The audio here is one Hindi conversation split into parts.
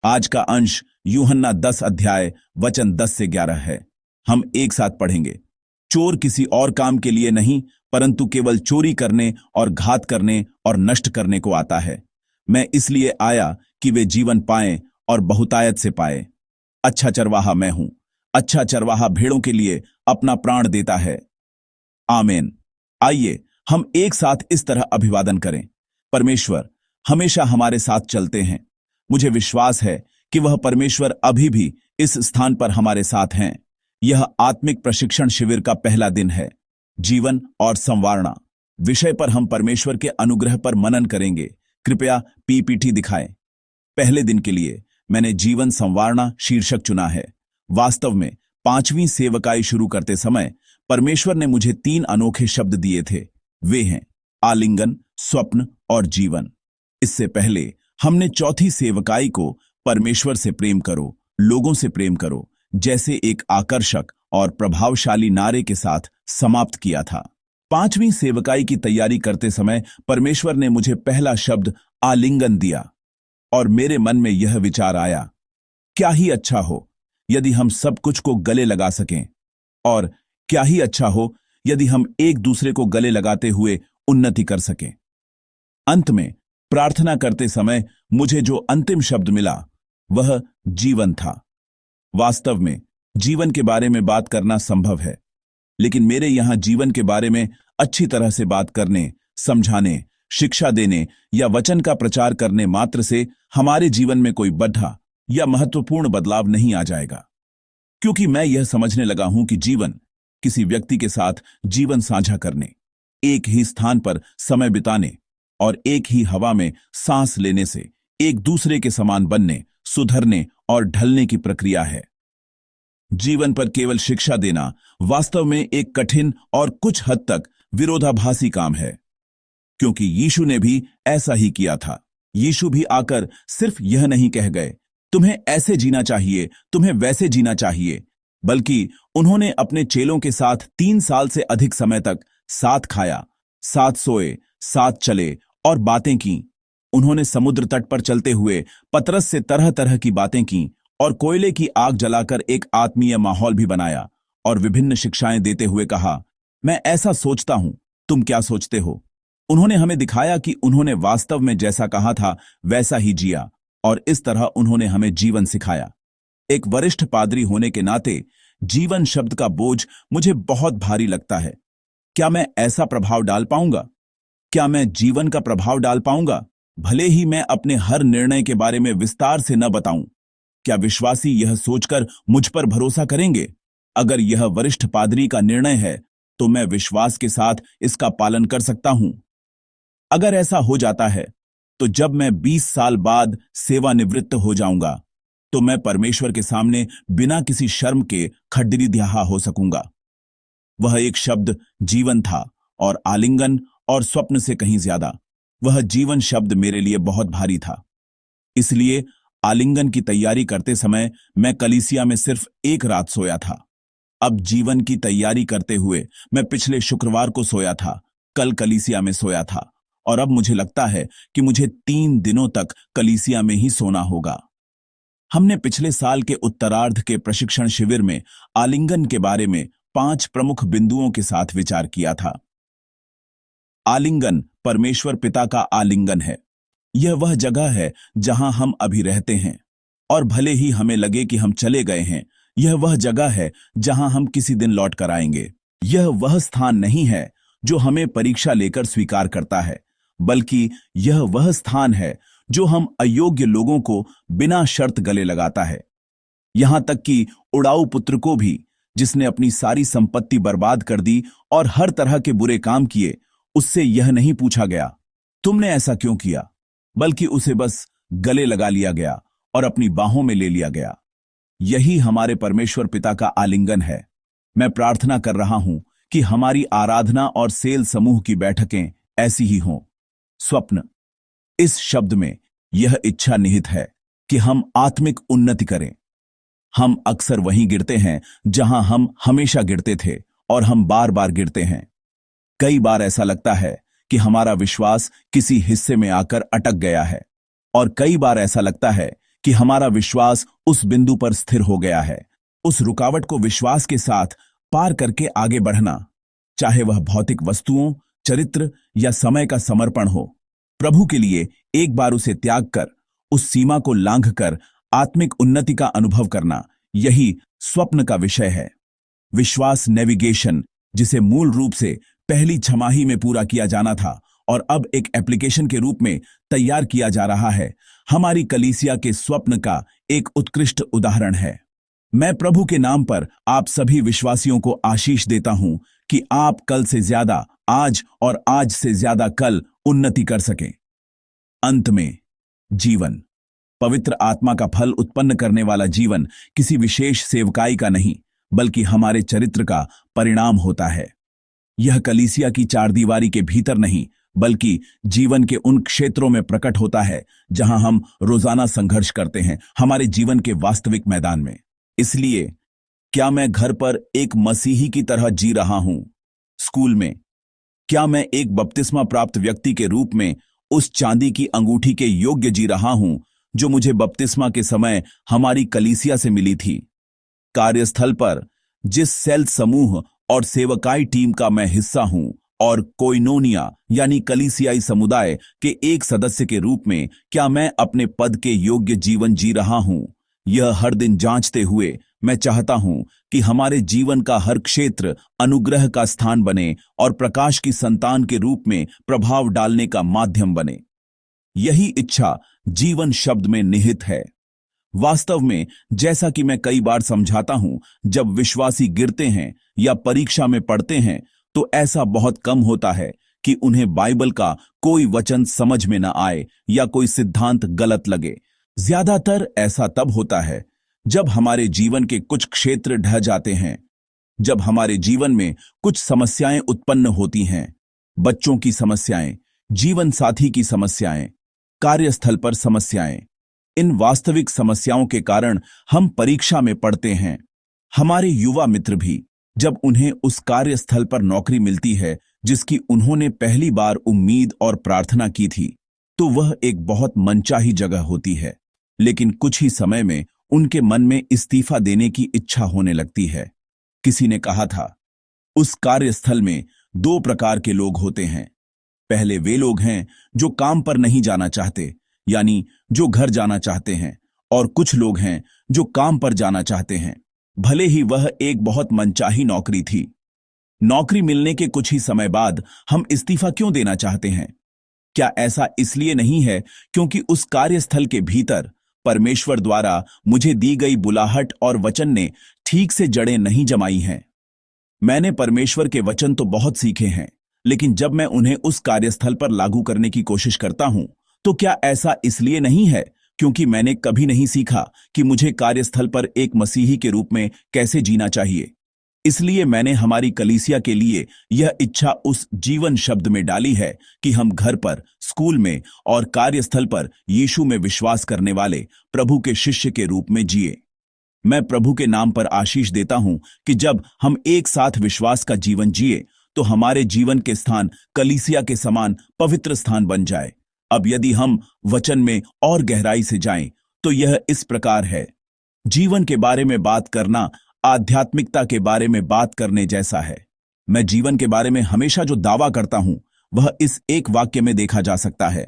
आज का अंश यूहन्ना 10 अध्याय वचन 10 से 11 है। हम एक साथ पढ़ेंगे। चोर किसी और काम के लिए नहीं, परंतु केवल चोरी करने और घात करने और नष्ट करने को आता है। मैं इसलिए आया कि वे जीवन पाएं और बहुतायत से पाएं। अच्छा चरवाहा मैं हूं। अच्छा चरवाहा भेड़ों के लिए अपना प्राण देता है। आमीन। आइए हम एक साथ इस तरह अभिवादन करें। परमेश्वर हमेशा हमारे साथ चलते हैं। मुझे विश्वास है कि वह परमेश्वर अभी भी इस स्थान पर हमारे साथ हैं। यह आत्मिक प्रशिक्षण शिविर का पहला दिन है। जीवन और संवारना विषय पर हम परमेश्वर के अनुग्रह पर मनन करेंगे। कृपया पीपीटी दिखाएं। पहले दिन के लिए मैंने जीवन संवारना शीर्षक चुना है। वास्तव में 5वीं सेवकाई शुरू करते समय परमेश्वर ने मुझे 3 अनोखे शब्द दिए थे। वे हैं आलिंगन, स्वप्न और जीवन। इससे पहले हमने चौथी सेवकाई को परमेश्वर से प्रेम करो, लोगों से प्रेम करो जैसे एक आकर्षक और प्रभावशाली नारे के साथ समाप्त किया था। 5वीं सेवकाई की तैयारी करते समय परमेश्वर ने मुझे पहला शब्द आलिंगन दिया और मेरे मन में यह विचार आया, क्या ही अच्छा हो यदि हम सब कुछ को गले लगा सकें, और क्या ही अच्छा हो यदि हम एक दूसरे को गले लगाते हुए उन्नति कर सकें। अंत में प्रार्थना करते समय मुझे जो अंतिम शब्द मिला वह जीवन था। वास्तव में जीवन के बारे में बात करना संभव है, लेकिन मेरे यहां जीवन के बारे में अच्छी तरह से बात करने, समझाने, शिक्षा देने या वचन का प्रचार करने मात्र से हमारे जीवन में कोई बड़ा या महत्वपूर्ण बदलाव नहीं आ जाएगा। क्योंकि मैं यह समझने लगा हूं कि जीवन किसी व्यक्ति के साथ जीवन साझा करने, एक ही स्थान पर समय बिताने और एक ही हवा में सांस लेने से एक दूसरे के समान बनने, सुधरने और ढलने की प्रक्रिया है। जीवन पर केवल शिक्षा देना वास्तव में एक कठिन और कुछ हद तक विरोधाभासी काम है, क्योंकि यीशु ने भी ऐसा ही किया था। यीशु भी आकर सिर्फ यह नहीं कह गए, तुम्हें ऐसे जीना चाहिए, तुम्हें वैसे जीना चाहिए, बल्कि उन्होंने अपने चेलों के साथ 3 साल से अधिक समय तक साथ खाया, साथ सोए, साथ चले और बातें की। उन्होंने समुद्र तट पर चलते हुए पतरस से तरह तरह की बातें की और कोयले की आग जलाकर एक आत्मीय माहौल भी बनाया और विभिन्न शिक्षाएं देते हुए कहा, मैं ऐसा सोचता हूं, तुम क्या सोचते हो? उन्होंने हमें दिखाया कि उन्होंने वास्तव में जैसा कहा था वैसा ही जिया, और इस तरह उन्होंने हमें जीवन सिखाया। एक वरिष्ठ पादरी होने के नाते जीवन शब्द का बोझ मुझे बहुत भारी लगता है। क्या मैं ऐसा प्रभाव डाल पाऊंगा? क्या मैं जीवन का प्रभाव डाल पाऊंगा, भले ही मैं अपने हर निर्णय के बारे में विस्तार से न बताऊं? क्या विश्वासी यह सोचकर मुझ पर भरोसा करेंगे, अगर यह वरिष्ठ पादरी का निर्णय है तो मैं विश्वास के साथ इसका पालन कर सकता हूं? अगर ऐसा हो जाता है तो जब मैं 20 साल बाद सेवानिवृत्त हो जाऊंगा तो मैं परमेश्वर के सामने बिना किसी शर्म के खड़िरिध्याहा हो सकूंगा। वह एक शब्द जीवन था, और आलिंगन और स्वप्न से कहीं ज्यादा वह जीवन शब्द मेरे लिए बहुत भारी था। इसलिए आलिंगन की तैयारी करते समय मैं कलीसिया में सिर्फ 1 रात सोया था। अब जीवन की तैयारी करते हुए मैं पिछले शुक्रवार को सोया था, कल कलीसिया में सोया था, और अब मुझे लगता है कि मुझे 3 दिनों तक कलीसिया में ही सोना होगा। हमने पिछले साल के उत्तरार्ध के प्रशिक्षण शिविर में आलिंगन के बारे में 5 प्रमुख बिंदुओं के साथ विचार किया था। आलिंगन परमेश्वर पिता का आलिंगन है। यह वह जगह है जहां हम अभी रहते हैं, और भले ही हमें लगे कि हम चले गए हैं, यह वह जगह है जहां हम किसी दिन लौट कर आएंगे। यह वह स्थान नहीं है जो हमें परीक्षा लेकर स्वीकार करता है, बल्कि यह वह स्थान है जो हम अयोग्य लोगों को बिना शर्त गले लगाता है। यहां तक कि उड़ाऊ पुत्र को भी, जिसने अपनी सारी संपत्ति बर्बाद कर दी और हर तरह के बुरे काम किए, उससे यह नहीं पूछा गया तुमने ऐसा क्यों किया, बल्कि उसे बस गले लगा लिया गया और अपनी बाहों में ले लिया गया। यही हमारे परमेश्वर पिता का आलिंगन है। मैं प्रार्थना कर रहा हूं कि हमारी आराधना और सेल समूह की बैठकें ऐसी ही हों। स्वप्न, इस शब्द में यह इच्छा निहित है कि हम आत्मिक उन्नति करें। हम अक्सर वहीं गिरते हैं जहां हम हमेशा गिरते थे, और हम बार बार गिरते हैं। कई बार ऐसा लगता है कि हमारा विश्वास किसी हिस्से में आकर अटक गया है, और कई बार ऐसा लगता है कि कि हमारा विश्वास उस बिंदु पर स्थिर हो गया है। उस रुकावट को विश्वास के साथ पार करके आगे बढ़ना, चाहे वह भौतिक वस्तुओं, चरित्र या समय का समर्पण हो, प्रभु के लिए एक बार उसे त्याग कर, उस सीमा को लांघकर आत्मिक उन्नति का अनुभव करना, यही स्वप्न का विषय है। विश्वास नेविगेशन, जिसे मूल रूप से पहली छमाही में पूरा किया जाना था और अब एक एप्लीकेशन के रूप में तैयार किया जा रहा है, हमारी कलीसिया के स्वप्न का एक उत्कृष्ट उदाहरण है। मैं प्रभु के नाम पर आप सभी विश्वासियों को आशीष देता हूं कि आप कल से ज्यादा आज और आज से ज्यादा कल उन्नति कर सकें। अंत में, जीवन, पवित्र आत्मा का फल उत्पन्न करने वाला जीवन किसी विशेष सेवकाई का नहीं, बल्कि हमारे चरित्र का परिणाम होता है। यह कलीसिया की चारदीवारी के भीतर नहीं, बल्कि जीवन के उन क्षेत्रों में प्रकट होता है जहां हम रोजाना संघर्ष करते हैं, हमारे जीवन के वास्तविक मैदान में। इसलिए, क्या मैं घर पर एक मसीही की तरह जी रहा हूं? स्कूल में, क्या मैं एक बपतिस्मा प्राप्त व्यक्ति के रूप में उस चांदी की अंगूठी के योग्य जी रहा हूं जो मुझे बपतिस्मा के समय हमारी कलीसिया से मिली थी? कार्यस्थल पर, जिस सेल समूह और सेवकाई टीम का मैं हिस्सा हूं, और कोइनोनिया यानी कलीसियाई समुदाय के एक सदस्य के रूप में, क्या मैं अपने पद के योग्य जीवन जी रहा हूं? यह हर दिन जांचते हुए मैं चाहता हूं कि हमारे जीवन का हर क्षेत्र अनुग्रह का स्थान बने और प्रकाश की संतान के रूप में प्रभाव डालने का माध्यम बने। यही इच्छा जीवन शब्द में निहित है। वास्तव में, जैसा कि मैं कई बार समझाता हूं, जब विश्वासी गिरते हैं या परीक्षा में पढ़ते हैं तो ऐसा बहुत कम होता है कि उन्हें बाइबल का कोई वचन समझ में न आए या कोई सिद्धांत गलत लगे। ज्यादातर ऐसा तब होता है जब हमारे जीवन के कुछ क्षेत्र ढह जाते हैं, जब हमारे जीवन में कुछ समस्याएं उत्पन्न होती हैं, बच्चों की समस्याएं, जीवन साथी की समस्याएं, कार्यस्थल पर समस्याएं। इन वास्तविक समस्याओं के कारण हम परीक्षा में पड़ते हैं। हमारे युवा मित्र भी, जब उन्हें उस कार्यस्थल पर नौकरी मिलती है जिसकी उन्होंने पहली बार उम्मीद और प्रार्थना की थी, तो वह एक बहुत मनचाही जगह होती है, लेकिन कुछ ही समय में उनके मन में इस्तीफा देने की इच्छा होने लगती है। किसी ने कहा था, उस कार्यस्थल में दो प्रकार के लोग होते हैं। पहले वे लोग हैं जो काम पर नहीं जाना चाहते, यानी जो घर जाना चाहते हैं, और कुछ लोग हैं जो काम पर जाना चाहते हैं, भले ही वह एक बहुत मनचाही नौकरी थी। नौकरी मिलने के कुछ ही समय बाद हम इस्तीफा क्यों देना चाहते हैं? क्या ऐसा इसलिए नहीं है क्योंकि उस कार्यस्थल के भीतर परमेश्वर द्वारा मुझे दी गई बुलाहट और वचन ने ठीक से जड़ें नहीं जमाई हैं? मैंने परमेश्वर के वचन तो बहुत सीखे हैं, लेकिन जब मैं उन्हें उस कार्यस्थल पर लागू करने की कोशिश करता हूं, तो क्या ऐसा इसलिए नहीं है क्योंकि मैंने कभी नहीं सीखा कि मुझे कार्यस्थल पर एक मसीही के रूप में कैसे जीना चाहिए? इसलिए मैंने हमारी कलीसिया के लिए यह इच्छा उस जीवन शब्द में डाली है कि हम घर पर, स्कूल में और कार्यस्थल पर यीशु में विश्वास करने वाले प्रभु के शिष्य के रूप में जिए। मैं प्रभु के नाम पर आशीष देता हूं कि जब हम एक साथ विश्वास का जीवन जिए तो हमारे जीवन के स्थान कलीसिया के समान पवित्र स्थान बन जाए। अब यदि हम वचन में और गहराई से जाएं तो यह इस प्रकार है। जीवन के बारे में बात करना आध्यात्मिकता के बारे में बात करने जैसा है। मैं जीवन के बारे में हमेशा जो दावा करता हूं वह इस एक वाक्य में देखा जा सकता है।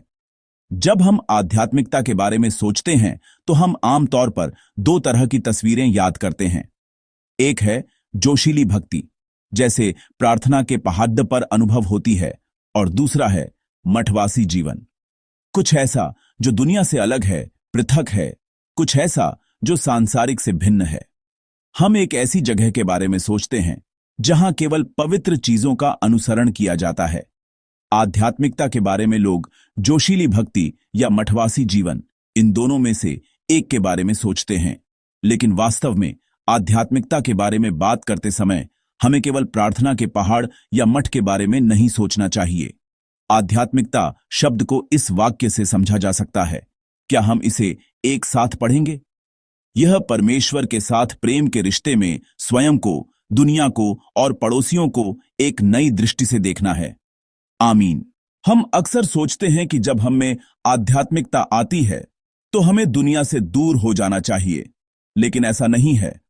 जब हम आध्यात्मिकता के बारे में सोचते हैं तो हम आमतौर पर दो तरह की तस्वीरें याद करते हैं। एक है जोशीली भक्ति, जैसे प्रार्थना के पहाड़ पर अनुभव होती है, और दूसरा है मठवासी जीवन, कुछ ऐसा जो दुनिया से अलग है, पृथक है, कुछ ऐसा जो सांसारिक से भिन्न है। हम एक ऐसी जगह के बारे में सोचते हैं जहां केवल पवित्र चीजों का अनुसरण किया जाता है। आध्यात्मिकता के बारे में लोग जोशीली भक्ति या मठवासी जीवन, इन दोनों में से एक के बारे में सोचते हैं, लेकिन वास्तव में आध्यात्मिकता के बारे में बात करते समय हमें केवल प्रार्थना के पहाड़ या मठ के बारे में नहीं सोचना चाहिए। आध्यात्मिकता शब्द को इस वाक्य से समझा जा सकता है। क्या हम इसे एक साथ पढ़ेंगे? यह परमेश्वर के साथ प्रेम के रिश्ते में स्वयं को, दुनिया को और पड़ोसियों को एक नई दृष्टि से देखना है। आमीन। हम अक्सर सोचते हैं कि जब हम में आध्यात्मिकता आती है तो हमें दुनिया से दूर हो जाना चाहिए। लेकिन ऐसा नहीं है।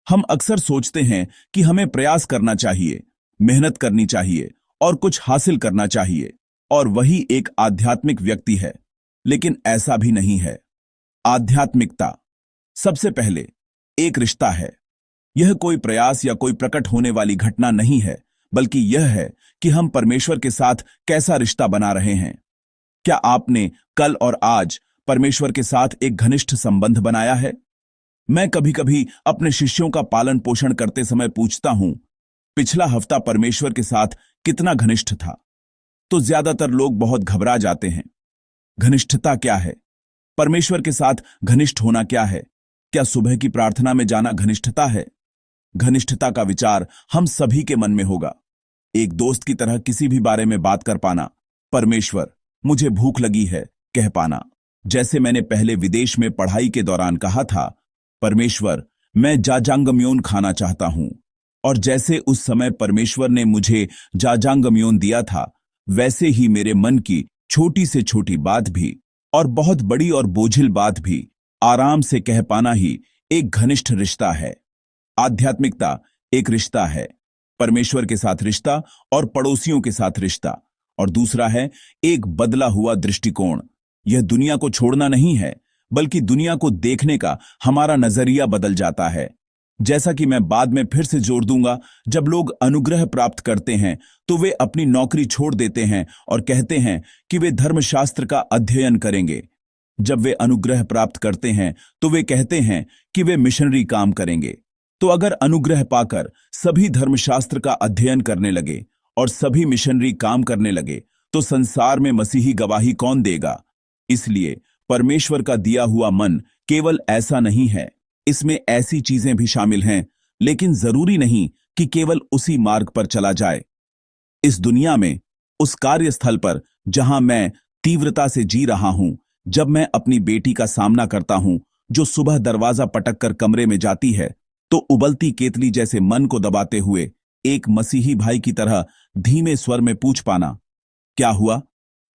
हम अक्सर सोचते हैं कि हमें प्रयास करना चाहिए, मेहनत करनी चाहिए और कुछ हासिल करना चाहिए, और वही एक आध्यात्मिक व्यक्ति है। लेकिन ऐसा भी नहीं है। आध्यात्मिकता सबसे पहले एक रिश्ता है। यह कोई प्रयास या कोई प्रकट होने वाली घटना नहीं है, बल्कि यह है कि हम परमेश्वर के साथ कैसा रिश्ता बना रहे हैं। क्या आपने कल और आज परमेश्वर के साथ एक घनिष्ठ संबंध बनाया है? मैं कभी कभी अपने शिष्यों का पालन पोषण करते समय पूछता हूं, पिछला हफ्ता परमेश्वर के साथ कितना घनिष्ठ था? तो ज्यादातर लोग बहुत घबरा जाते हैं। घनिष्ठता क्या है? परमेश्वर के साथ घनिष्ठ होना क्या है? क्या सुबह की प्रार्थना में जाना घनिष्ठता है? घनिष्ठता का विचार हम सभी के मन में होगा। एक दोस्त की तरह किसी भी बारे में बात कर पाना। परमेश्वर, मुझे भूख लगी है, कह पाना। जैसे मैंने पहले विदेश में पढ़ाई के दौरान कहा था, परमेश्वर, मैं जाजांगम्योन खाना चाहता हूं। और जैसे उस समय परमेश्वर ने मुझे जाजांगम्योन दिया था, वैसे ही मेरे मन की छोटी से छोटी बात भी और बहुत बड़ी और बोझिल बात भी आराम से कह पाना ही एक घनिष्ठ रिश्ता है। आध्यात्मिकता एक रिश्ता है, परमेश्वर के साथ रिश्ता और पड़ोसियों के साथ रिश्ता। और दूसरा है एक बदला हुआ दृष्टिकोण। यह दुनिया को छोड़ना नहीं है, बल्कि दुनिया को देखने का हमारा नजरिया बदल जाता है। जैसा कि मैं बाद में फिर से जोर दूंगा, जब लोग अनुग्रह प्राप्त करते हैं तो वे अपनी नौकरी छोड़ देते हैं और कहते हैं कि वे धर्मशास्त्र का अध्ययन करेंगे। जब वे अनुग्रह प्राप्त करते हैं तो वे कहते हैं कि वे मिशनरी काम करेंगे। तो अगर अनुग्रह पाकर सभी धर्मशास्त्र का अध्ययन करने लगे और सभी मिशनरी काम करने लगे, तो संसार में मसीही गवाही कौन देगा? इसलिए परमेश्वर का दिया हुआ मन केवल ऐसा नहीं है, इसमें ऐसी चीजें भी शामिल हैं, लेकिन जरूरी नहीं कि केवल उसी मार्ग पर चला जाए। इस दुनिया में, उस कार्यस्थल पर जहां मैं तीव्रता से जी रहा हूं, जब मैं अपनी बेटी का सामना करता हूं, जो सुबह दरवाजा पटक कर कमरे में जाती है, तो उबलती केतली जैसे मन को दबाते हुए एक मसीही भाई की तरह धीमे स्वर में पूछ पाना, क्या हुआ?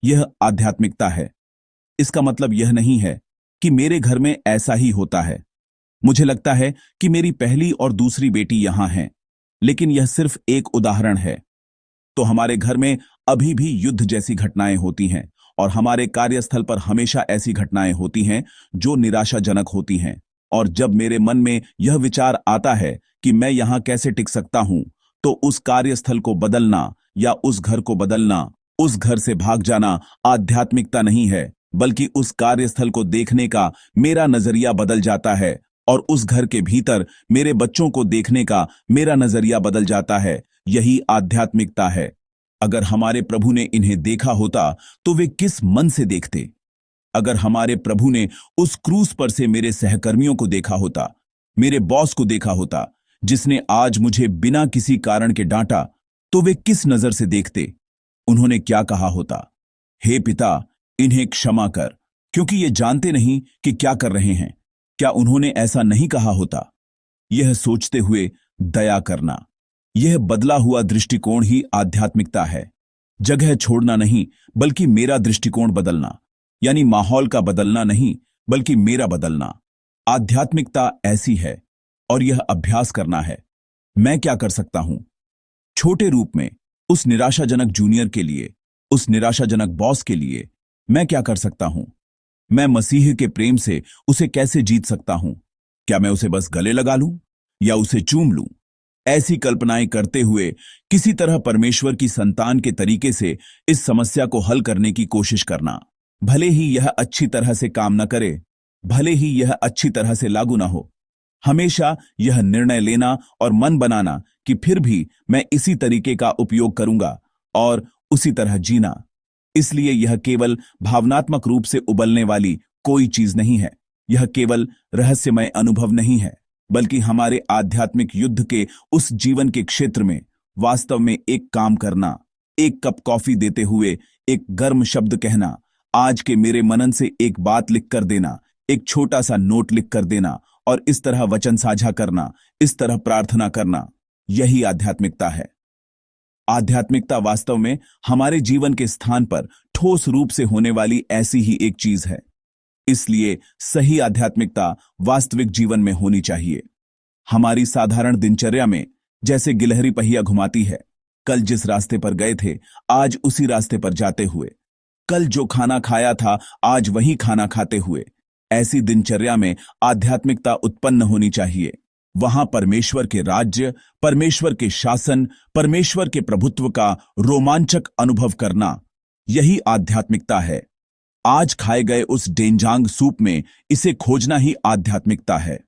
यह आध्यात्मिकता है। इसका मतलब यह नहीं है कि मेरे घर में ऐसा ही होता है। मुझे लगता है कि मेरी पहली और दूसरी बेटी यहां हैं, लेकिन यह सिर्फ एक उदाहरण है। तो हमारे घर में अभी भी युद्ध जैसी घटनाएं होती हैं, और हमारे कार्यस्थल पर हमेशा ऐसी घटनाएं होती हैं जो निराशाजनक होती हैं। और जब मेरे मन में यह विचार आता है कि मैं यहां कैसे टिक सकता हूं, तो उस कार्यस्थल को बदलना या उस घर को बदलना, उस घर से भाग जाना आध्यात्मिकता नहीं है, बल्कि उस कार्यस्थल को देखने का मेरा नजरिया बदल जाता है, और उस घर के भीतर मेरे बच्चों को देखने का मेरा नजरिया बदल जाता है। यही आध्यात्मिकता है। अगर हमारे प्रभु ने इन्हें देखा होता तो वे किस मन से देखते? अगर हमारे प्रभु ने उस क्रूस पर से मेरे सहकर्मियों को देखा होता, मेरे बॉस को देखा होता, जिसने आज मुझे बिना किसी कारण के डांटा, तो वे किस नजर से देखते? उन्होंने क्या कहा होता? हे पिता, इन्हें क्षमा कर, क्योंकि ये जानते नहीं कि क्या कर रहे हैं। क्या उन्होंने ऐसा नहीं कहा होता? यह सोचते हुए दया करना, यह बदला हुआ दृष्टिकोण ही आध्यात्मिकता है। जगह छोड़ना नहीं, बल्कि मेरा दृष्टिकोण बदलना, यानी माहौल का बदलना नहीं, बल्कि मेरा बदलना। आध्यात्मिकता ऐसी है, और यह अभ्यास करना है। मैं क्या कर सकता हूं? छोटे रूप में उस निराशाजनक जूनियर के लिए, उस निराशाजनक बॉस के लिए मैं क्या कर सकता हूं? मैं मसीह के प्रेम से उसे कैसे जीत सकता हूं? क्या मैं उसे बस गले लगा लूं या उसे चूम लूं? ऐसी कल्पनाएं करते हुए किसी तरह परमेश्वर की संतान के तरीके से इस समस्या को हल करने की कोशिश करना। भले ही यह अच्छी तरह से काम न करे, भले ही यह अच्छी तरह से लागू न हो, हमेशा यह निर्णय लेना और मन बनाना कि फिर भी मैं इसी तरीके का उपयोग करूंगा और उसी तरह जीना। इसलिए यह केवल भावनात्मक रूप से उबलने वाली कोई चीज नहीं है। यह केवल रहस्यमय अनुभव नहीं है, बल्कि हमारे आध्यात्मिक युद्ध के उस जीवन के क्षेत्र में वास्तव में एक काम करना, एक कप कॉफी देते हुए एक गर्म शब्द कहना, आज के मेरे मनन से एक बात लिख कर देना, एक छोटा सा नोट लिख कर देना, और इस तरह वचन साझा करना, इस तरह प्रार्थना करना। यही आध्यात्मिकता है। आध्यात्मिकता वास्तव में हमारे जीवन के स्थान पर ठोस रूप से होने वाली ऐसी ही एक चीज है। इसलिए सही आध्यात्मिकता वास्तविक जीवन में होनी चाहिए। हमारी साधारण दिनचर्या में जैसे गिलहरी पहिया घुमाती है, कल जिस रास्ते पर गए थे आज उसी रास्ते पर जाते हुए, कल जो खाना खाया था आज वही खाना खाते हुए, ऐसी दिनचर्या में आध्यात्मिकता उत्पन्न होनी चाहिए। वहां परमेश्वर के राज्य, परमेश्वर के शासन, परमेश्वर के प्रभुत्व का रोमांचक अनुभव करना, यही आध्यात्मिकता है। आज खाए गए उस डेंजांग सूप में इसे खोजना ही आध्यात्मिकता है।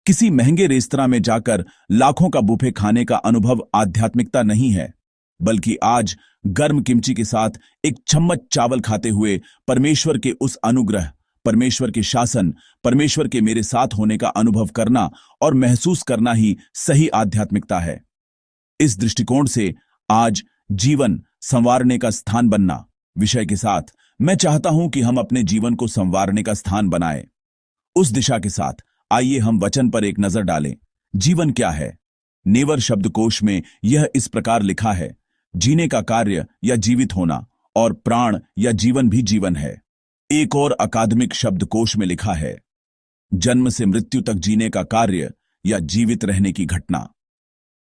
किसी महंगे रेस्तरां में जाकर लाखों का बुफे खाने का अनुभव आध्यात्मिकता नहीं है, बल्कि आज गर्म किमची के साथ एक चम्मच चावल खाते हुए परमेश्वर के उस अनुग्रह, परमेश्वर के शासन, परमेश्वर के मेरे साथ होने का अनुभव करना और महसूस करना ही सही आध्यात्मिकता है। इस दृष्टिकोण से आज जीवन संवारने का स्थान बनना विषय के साथ मैं चाहता हूं कि हम अपने जीवन को संवारने का स्थान बनाएं। उस दिशा के साथ आइए हम वचन पर एक नजर डालें। जीवन क्या है? नेवर शब्दकोश में यह इस प्रकार लिखा है, जीने का कार्य या जीवित होना, और प्राण या जीवन भी जीवन है। एक और अकादमिक शब्दकोश में लिखा है, जन्म से मृत्यु तक जीने का कार्य या जीवित रहने की घटना,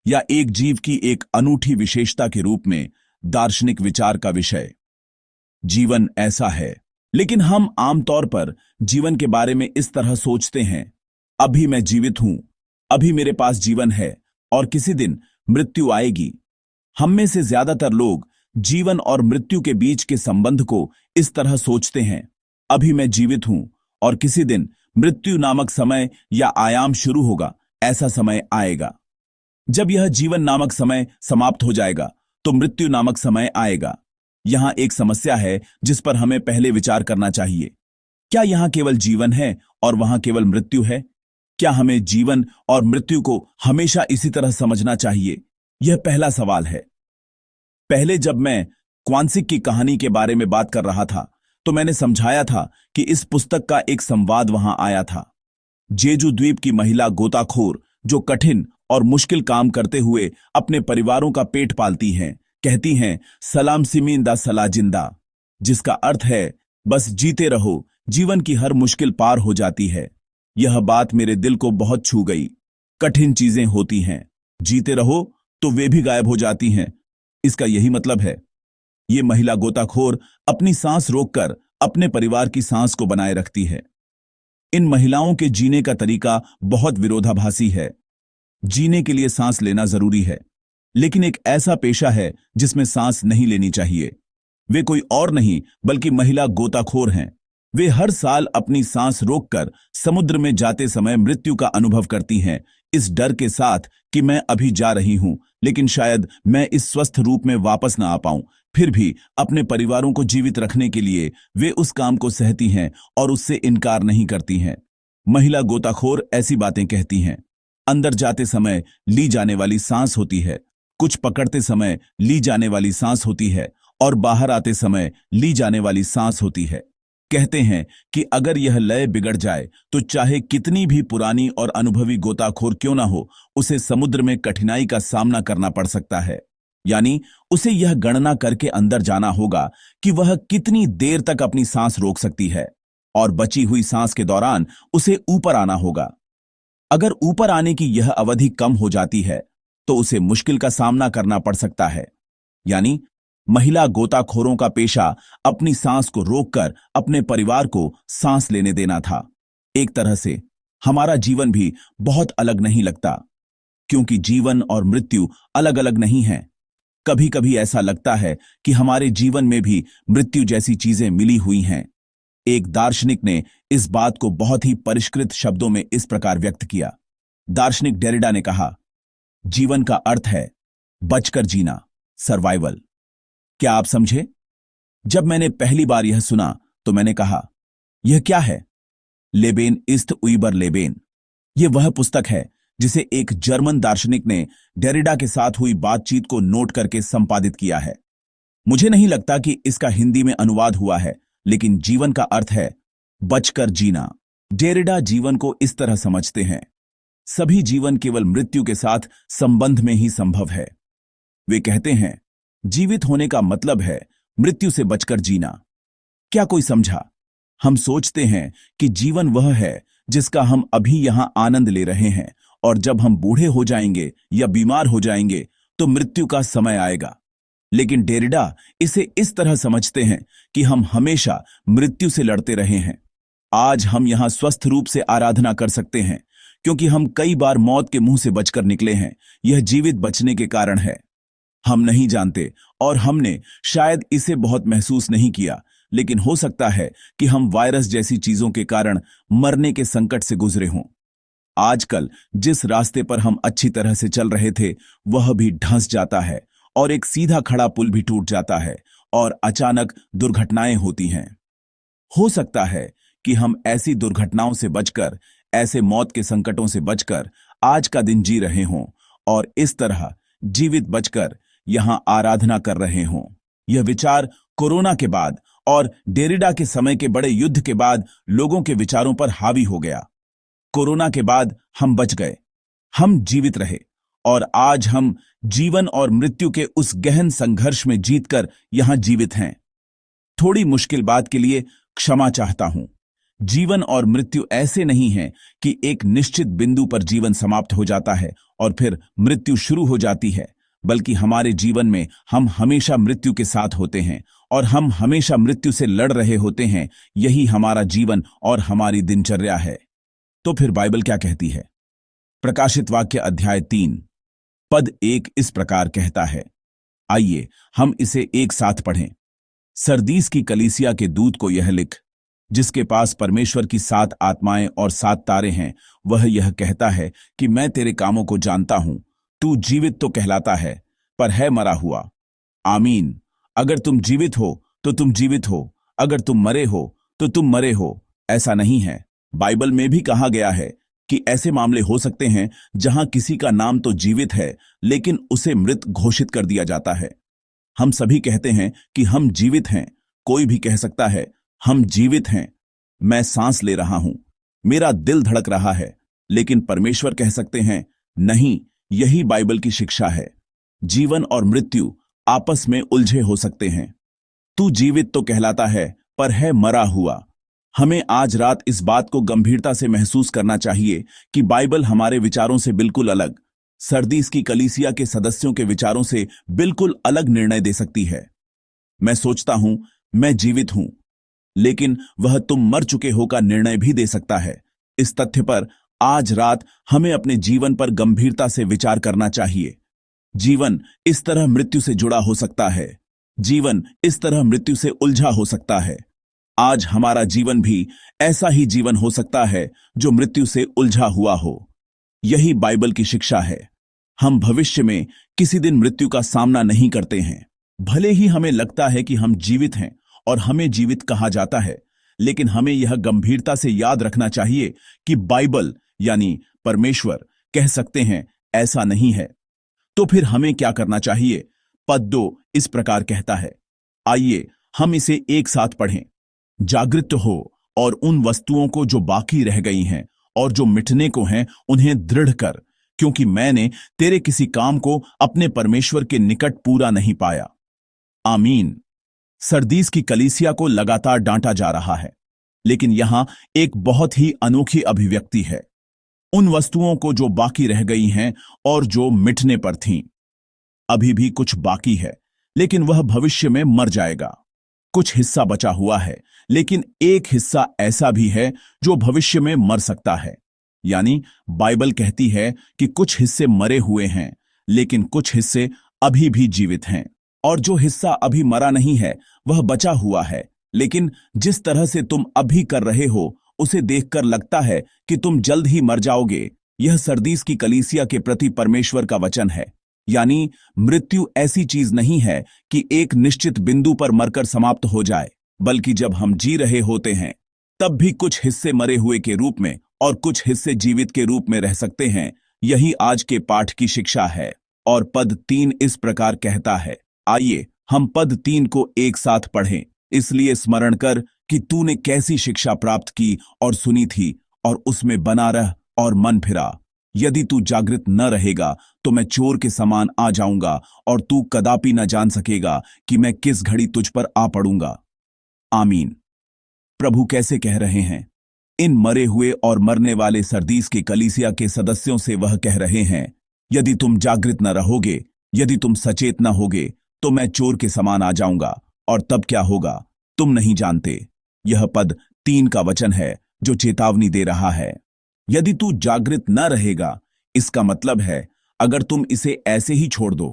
या एक जीव की एक अनूठी विशेषता के रूप में दार्शनिक विचार का विषय। जीवन ऐसा है, लेकिन हम आमतौर पर जीवन के बारे में इस तरह सोचते हैं, अभी मैं जीवित हूं, अभी मेरे पास जीवन है और किसी दिन मृत्यु आएगी। हम में से ज्यादातर लोग जीवन और मृत्यु के बीच के संबंध को इस तरह सोचते हैं, अभी मैं जीवित हूं और किसी दिन मृत्यु नामक समय या आयाम शुरू होगा, ऐसा समय आएगा। जब यह जीवन नामक समय समाप्त हो जाएगा तो मृत्यु नामक समय आएगा। यहां एक समस्या है जिस पर हमें पहले विचार करना चाहिए। क्या यहां केवल जीवन है और वहां केवल मृत्यु है? क्या हमें जीवन और मृत्यु को हमेशा इसी तरह समझना चाहिए? यह पहला सवाल है। पहले जब मैं क्वांसिक की कहानी के बारे में बात कर रहा था तो मैंने समझाया था कि इस पुस्तक का एक संवाद वहां आया था। जेजू द्वीप की महिला गोताखोर जो कठिन और मुश्किल काम करते हुए अपने परिवारों का पेट पालती हैं, कहती हैं, सलाम सिमींदा सला जिंदा, जिसका अर्थ है बस जीते रहो, जीवन की हर मुश्किल पार हो जाती है। यह बात मेरे दिल को बहुत छू गई। कठिन चीजें होती हैं, जीते रहो तो वे भी गायब हो जाती हैं। इसका यही मतलब है। ये महिला गोताखोर अपनी सांस रोककर अपने परिवार की सांस को बनाए रखती है। इन महिलाओं के जीने का तरीका बहुत विरोधाभासी है। जीने के लिए सांस लेना जरूरी है, लेकिन एक ऐसा पेशा है जिसमें सांस नहीं लेनी चाहिए। वे कोई और नहीं बल्कि महिला गोताखोर हैं। वे हर साल अपनी सांस रोककर समुद्र में जाते समय मृत्यु का अनुभव करती हैं, इस डर के साथ कि मैं अभी जा रही हूं, लेकिन शायद मैं इस स्वस्थ रूप में वापस ना आ पाऊं। फिर भी अपने परिवारों को जीवित रखने के लिए वे उस काम को सहती हैं और उससे इनकार नहीं करती हैं। महिला गोताखोर ऐसी बातें कहती हैं। अंदर जाते समय ली जाने वाली सांस होती है, कुछ पकड़ते समय ली जाने वाली सांस होती है और बाहर आते समय ली जाने वाली सांस होती है। कहते हैं कि अगर यह लय बिगड़ जाए तो चाहे कितनी भी पुरानी और अनुभवी गोताखोर क्यों ना हो, उसे समुद्र में कठिनाई का सामना करना पड़ सकता है। यानी उसे यह गणना करके अंदर जाना होगा कि वह कितनी देर तक अपनी सांस रोक सकती है और बची हुई सांस के दौरान उसे ऊपर आना होगा। अगर ऊपर आने की यह अवधि कम हो जाती है तो उसे मुश्किल का सामना करना पड़ सकता है। यानी महिला गोताखोरों का पेशा अपनी सांस को रोककर अपने परिवार को सांस लेने देना था। एक तरह से हमारा जीवन भी बहुत अलग नहीं लगता, क्योंकि जीवन और मृत्यु अलग अलग नहीं हैं। कभी कभी ऐसा लगता है कि हमारे जीवन में भी मृत्यु जैसी चीजें मिली हुई हैं। एक दार्शनिक ने इस बात को बहुत ही परिष्कृत शब्दों में इस प्रकार व्यक्त किया। दार्शनिक डेरिडा ने कहा, जीवन का अर्थ है बचकर जीना, सर्वाइवल। क्या आप समझे? जब मैंने पहली बार यह सुना तो मैंने कहा, यह क्या है? लेबेन इस्त उइबर लेबेन। यह वह पुस्तक है जिसे एक जर्मन दार्शनिक ने डेरिडा के साथ हुई बातचीत को नोट करके संपादित किया है। मुझे नहीं लगता कि इसका हिंदी में अनुवाद हुआ है, लेकिन जीवन का अर्थ है बचकर जीना। डेरिडा जीवन को इस तरह समझते हैं, सभी जीवन केवल मृत्यु के साथ संबंध में ही संभव है। वे कहते हैं, जीवित होने का मतलब है मृत्यु से बचकर जीना। क्या कोई समझा? हम सोचते हैं कि जीवन वह है जिसका हम अभी यहां आनंद ले रहे हैं, और जब हम बूढ़े हो जाएंगे या बीमार हो जाएंगे तो मृत्यु का समय आएगा। लेकिन डेरिडा इसे इस तरह समझते हैं कि हम हमेशा मृत्यु से लड़ते रहे हैं। आज हम यहां स्वस्थ रूप से आराधना कर सकते हैं क्योंकि हम कई बार मौत के मुंह से बचकर निकले हैं। यह जीवित बचने के कारण है। हम नहीं जानते और हमने शायद इसे बहुत महसूस नहीं किया, लेकिन हो सकता है कि हम वायरस जैसी चीजों के कारण मरने के संकट से गुजरे हों। आजकल जिस रास्ते पर हम अच्छी तरह से चल रहे थे वह भी धंस जाता है, और एक सीधा खड़ा पुल भी टूट जाता है, और अचानक दुर्घटनाएं होती हैं। हो सकता है कि हम ऐसी दुर्घटनाओं से बचकर, ऐसे मौत के संकटों से बचकर आज का दिन जी रहे हों, और इस तरह जीवित बचकर यहां आराधना कर रहे हों। यह विचार कोरोना के बाद और डेरिडा के समय के बड़े युद्ध के बाद लोगों के विचारों पर हावी हो गया। कोरोना के बाद हम बच गए, हम जीवित रहे, और आज हम जीवन और मृत्यु के उस गहन संघर्ष में जीतकर यहां जीवित हैं। थोड़ी मुश्किल बात के लिए क्षमा चाहता हूं। जीवन और मृत्यु ऐसे नहीं हैं कि एक निश्चित बिंदु पर जीवन समाप्त हो जाता है और फिर मृत्यु शुरू हो जाती है, बल्कि हमारे जीवन में हम हमेशा मृत्यु के साथ होते हैं और हम हमेशा मृत्यु से लड़ रहे होते हैं। यही हमारा जीवन और हमारी दिनचर्या है। तो फिर बाइबल क्या कहती है? प्रकाशित वाक्य अध्याय 3 पद 1 इस प्रकार कहता है। आइए हम इसे एक साथ पढ़ें। सरदीस की कलीसिया के दूत को यह लिख, जिसके पास परमेश्वर की 7 आत्माएं और 7 तारे हैं, वह यह कहता है कि मैं तेरे कामों को जानता हूं। तू जीवित तो कहलाता है, पर है मरा हुआ। आमीन। अगर तुम जीवित हो तो तुम जीवित हो, अगर तुम मरे हो तो तुम मरे हो। ऐसा नहीं है। बाइबल में भी कहा गया है कि ऐसे मामले हो सकते हैं जहां किसी का नाम तो जीवित है लेकिन उसे मृत घोषित कर दिया जाता है। हम सभी कहते हैं कि हम जीवित हैं। कोई भी कह सकता है हम जीवित हैं, मैं सांस ले रहा हूं, मेरा दिल धड़क रहा है, लेकिन परमेश्वर कह सकते हैं नहीं। यही बाइबल की शिक्षा है। जीवन और मृत्यु आपस में उलझे हो सकते हैं। तू जीवित तो कहलाता है, पर है मरा हुआ। हमें आज रात इस बात को गंभीरता से महसूस करना चाहिए कि बाइबल हमारे विचारों से बिल्कुल अलग, सरदीस की कलीसिया के सदस्यों के विचारों से बिल्कुल अलग निर्णय दे सकती है। मैं सोचता हूं मैं जीवित हूं, लेकिन वह तुम मर चुके हो का निर्णय भी दे सकता है। इस तथ्य पर आज रात हमें अपने जीवन पर गंभीरता से विचार करना चाहिए। जीवन इस तरह मृत्यु से जुड़ा हो सकता है। जीवन इस तरह मृत्यु से उलझा हो सकता है। आज हमारा जीवन भी ऐसा ही जीवन हो सकता है जो मृत्यु से उलझा हुआ हो। यही बाइबल की शिक्षा है। हम भविष्य में किसी दिन मृत्यु का सामना नहीं करते हैं। भले ही हमें लगता है कि हम जीवित हैं और हमें जीवित कहा जाता है, लेकिन हमें यह गंभीरता से याद रखना चाहिए कि बाइबल यानी परमेश्वर कह सकते हैं ऐसा नहीं है। तो फिर हमें क्या करना चाहिए? पद 2 इस प्रकार कहता है। आइए हम इसे एक साथ पढ़ें। जागृत हो और उन वस्तुओं को जो बाकी रह गई हैं और जो मिटने को हैं उन्हें दृढ़ कर, क्योंकि मैंने तेरे किसी काम को अपने परमेश्वर के निकट पूरा नहीं पाया। आमीन। सरदीस की कलीसिया को लगातार डांटा जा रहा है, लेकिन यहां एक बहुत ही अनोखी अभिव्यक्ति है। उन वस्तुओं को जो बाकी रह गई हैं और जो मिटने पर थीं। अभी भी कुछ बाकी है, लेकिन वह भविष्य में मर जाएगा। कुछ हिस्सा बचा हुआ है, लेकिन एक हिस्सा ऐसा भी है जो भविष्य में मर सकता है। यानी बाइबल कहती है कि कुछ हिस्से मरे हुए हैं, लेकिन कुछ हिस्से अभी भी जीवित हैं। और जो हिस्सा अभी मरा नहीं है वह बचा हुआ है, लेकिन जिस तरह से तुम अभी कर रहे हो उसे देखकर लगता है कि तुम जल्द ही मर जाओगे। यह सरदीस की कलीसिया के प्रति परमेश्वर का वचन है। यानी मृत्यु ऐसी चीज नहीं है कि एक निश्चित बिंदु पर मरकर समाप्त हो जाए, बल्कि जब हम जी रहे होते हैं तब भी कुछ हिस्से मरे हुए के रूप में और कुछ हिस्से जीवित के रूप में रह सकते हैं। यही आज के पाठ की शिक्षा है। और पद 3 इस प्रकार कहता है। आइए हम पद 3 को एक साथ पढ़ें। इसलिए स्मरण कर कि तूने कैसी शिक्षा प्राप्त की और सुनी थी, और उसमें बना रह और मन फिरा। यदि तू जागृत न रहेगा तो मैं चोर के समान आ जाऊंगा और तू कदापि न जान सकेगा कि मैं किस घड़ी तुझ पर आ पड़ूंगा। आमीन। प्रभु कैसे कह रहे हैं। इन मरे हुए और मरने वाले सरदीस के कलीसिया के सदस्यों से वह कह रहे हैं, यदि तुम जागृत न रहोगे, यदि तुम सचेत न होगे, तो मैं चोर के समान आ जाऊंगा, और तब क्या होगा तुम नहीं जानते। यह पद 3 का वचन है जो चेतावनी दे रहा है। यदि तू जागृत न रहेगा, इसका मतलब है अगर तुम इसे ऐसे ही छोड़ दो,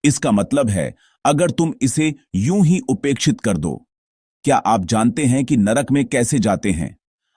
इसका मतलब है अगर तुम इसे यूं ही उपेक्षित कर दो। क्या आप जानते हैं कि नरक में कैसे जाते हैं?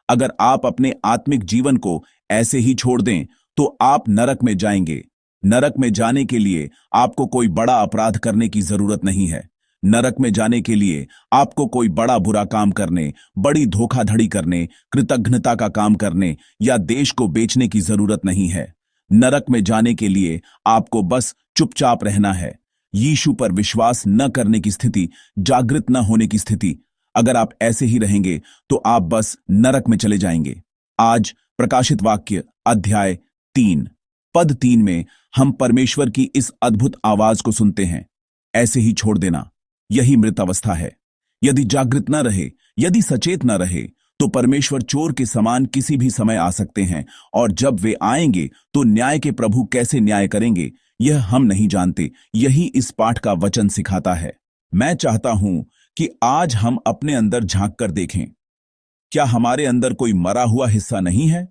अगर आप अपने आत्मिक जीवन को ऐसे ही छोड़ दें तो आप नरक में जाएंगे। नरक में जाने के लिए आपको कोई बड़ा अपराध करने की जरूरत नहीं है। नरक में जाने के लिए आपको कोई बड़ा बुरा काम करने, बड़ी धोखाधड़ी करने, कृतघ्नता का काम करने या देश को बेचने की जरूरत नहीं है। नरक में जाने के लिए आपको बस चुपचाप रहना है। यीशु पर विश्वास न करने की स्थिति, जागृत न होने की स्थिति, अगर आप ऐसे ही रहेंगे तो आप बस नरक में चले जाएंगे। आज प्रकाशित वाक्य अध्याय 3 पद 3 में हम परमेश्वर की इस अद्भुत आवाज को सुनते हैं, ऐसे ही छोड़ देना, यही मृत अवस्था है। यदि जागृत न रहे, यदि सचेत न रहे, तो परमेश्वर चोर के समान किसी भी समय आ सकते हैं, और जब वे आएंगे तो न्याय के प्रभु कैसे न्याय करेंगे यह हम नहीं जानते। यही इस पाठ का वचन सिखाता है। मैं चाहता हूं कि आज हम अपने अंदर झांक कर देखें। क्या हमारे अंदर कोई मरा हुआ हिस्सा नहीं है?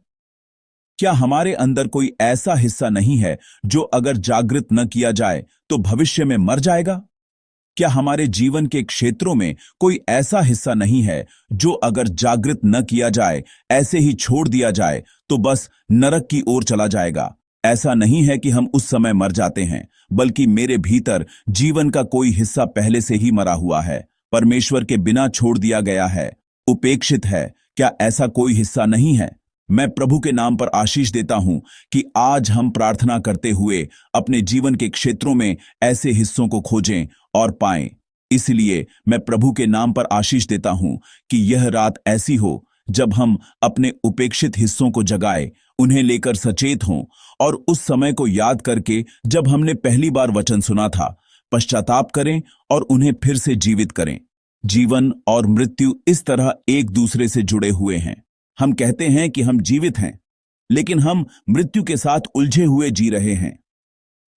क्या हमारे अंदर कोई ऐसा हिस्सा नहीं है जो अगर जागृत न किया जाए तो भविष्य में मर जाएगा? क्या हमारे जीवन के क्षेत्रों में कोई ऐसा हिस्सा नहीं है जो अगर जागृत न किया जाए, ऐसे ही छोड़ दिया जाए, तो बस नरक की ओर चला जाएगा? ऐसा नहीं है कि हम उस समय मर जाते हैं, बल्कि मेरे भीतर जीवन का कोई हिस्सा पहले से ही मरा हुआ है, परमेश्वर के बिना छोड़ दिया गया है, उपेक्षित है। क्या ऐसा कोई हिस्सा नहीं है? मैं प्रभु के नाम पर आशीष देता हूं कि आज हम प्रार्थना करते हुए अपने जीवन के क्षेत्रों में ऐसे हिस्सों को खोजें और पाएं। इसलिए मैं प्रभु के नाम पर आशीष देता हूं कि यह रात ऐसी हो जब हम अपने उपेक्षित हिस्सों को जगाएं, उन्हें लेकर सचेत हों, और उस समय को याद करके जब हमने पहली बार वचन सुना था, पश्चाताप करें और उन्हें फिर से जीवित करें। जीवन और मृत्यु इस तरह एक दूसरे से जुड़े हुए हैं। हम कहते हैं कि हम जीवित हैं, लेकिन हम मृत्यु के साथ उलझे हुए जी रहे हैं।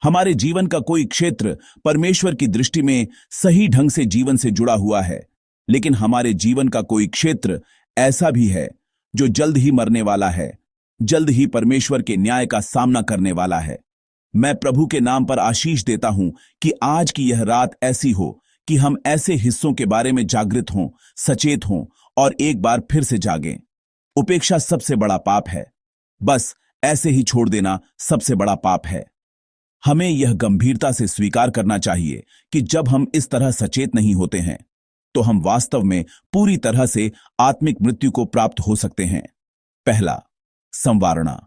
हमारे जीवन का कोई क्षेत्र परमेश्वर की दृष्टि में सही ढंग से जीवन से जुड़ा हुआ है, लेकिन हमारे जीवन का कोई क्षेत्र ऐसा भी है जो जल्द ही मरने वाला है, जल्द ही परमेश्वर के न्याय का सामना करने वाला है। मैं प्रभु के नाम पर आशीष देता हूं कि आज की यह रात ऐसी हो कि हम ऐसे हिस्सों के बारे में जागृत हों, सचेत हों और एक बार फिर से जागें। उपेक्षा सबसे बड़ा पाप है। बस ऐसे ही छोड़ देना सबसे बड़ा पाप है। हमें यह गंभीरता से स्वीकार करना चाहिए कि जब हम इस तरह सचेत नहीं होते हैं, तो हम वास्तव में पूरी तरह से आत्मिक मृत्यु को प्राप्त हो सकते हैं। पहला, संवारणा।